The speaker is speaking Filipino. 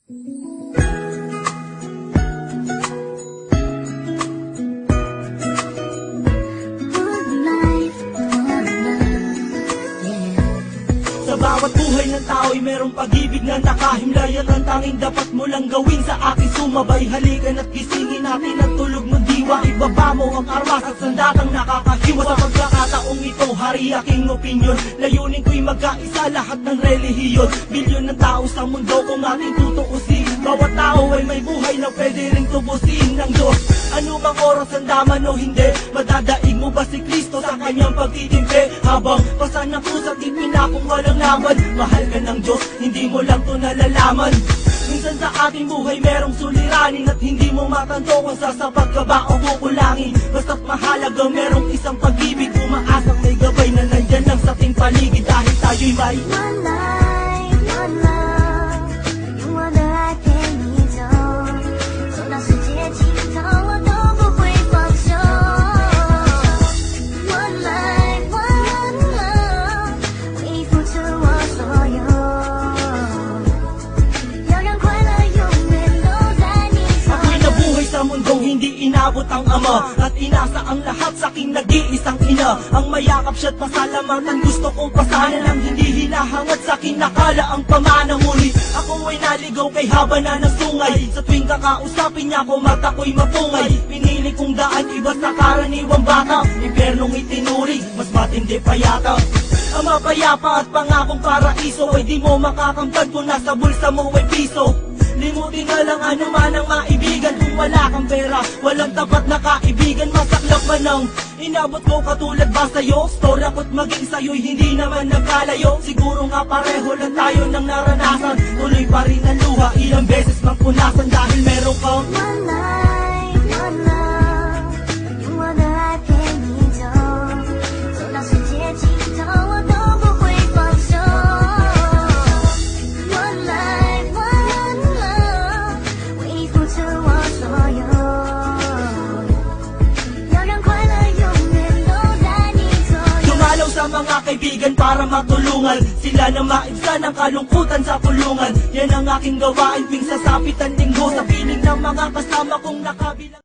Sa bawat buhay ng tao'y merong pag-ibig na nakahimlay, at ang tanging dapat mo lang gawin sa aking sumabay. Halikan at gisingin natin ang tulog ng diwa. Ibaba mo ang armas at sandatang nakakahiwa. Sa pagkakataong ito, hari aking opinyon. Layunin ko'y magkaisa lahat ng relihiyon. Bilyon ng tao sa mundo kung ating tutuusin. Bawat tao ay may buhay na pwede ring tubusin ng Diyos. Ano mang oras ang daman o hindi, madadaig mo ba si Kristo sa kanyang pagtitimpi? Habang pasan ng pusat ipinakong walang laman, mahal ka ng Diyos, hindi mo lang to nalalaman. Minsan sa ating buhay merong suliranin, at hindi mo matanto kung sasapat ka ba o kukulangin. Basta't mahalaga merong isang pag-ibig, umaasang may gabay na nandyan lang sa ating paligid. Dahil tayo'y may one life, one love，用我的爱陪你走，走到世界尽头，我都不会放手。One life, one love，为你付出我所有，要让快乐永远都在你左 Ako'y 右。 nabuhay sa mundong hindi inabot ang ama, at inasa ang lahat sa aking nag-iisang ina. Ang mayakap siya't pasalamatan, gusto kong pasanan ang hindi hinahangat sa akin nakala ang pamana. Ngunit ako ay naligaw kay haba na ng sungay. Sa tuwing kakausapin niya ko, mata ko'y mapungay. Pinili kong daan, iba sa karaniwang bata. Impyernong itinuring, mas matindi pa yata. Ang mapayapa at pangakong paraiso ay di mo makakamtan kung nasa bulsa mo ay piso. Limutin na lang ano man ang maibigan. Kung wala kang pera, walang tapat na kaibigan. Masaklap man ang inabot ko, katulad ba sa'yo? Storya ko't maging sa'yo'y hindi naman nagkalayo. Siguro nga pareho lang tayo ng naranasan. Tuloy pa rin ang luha, ilang beses mang punasan. Dahil meron kang One life, one love，用我的爱陪你走，走到世界尽头，我都不会放手。One life, one love，为你付出我所有，要让快乐永远都在你左右。 dumalaw sa mga kaibigan para matulungan sila na maibsan ang kalungkutan sa kulungan. Yan ang aking gawain tuwing sasapit ang linggo, sa piling ng mga kasama kong nakabilang.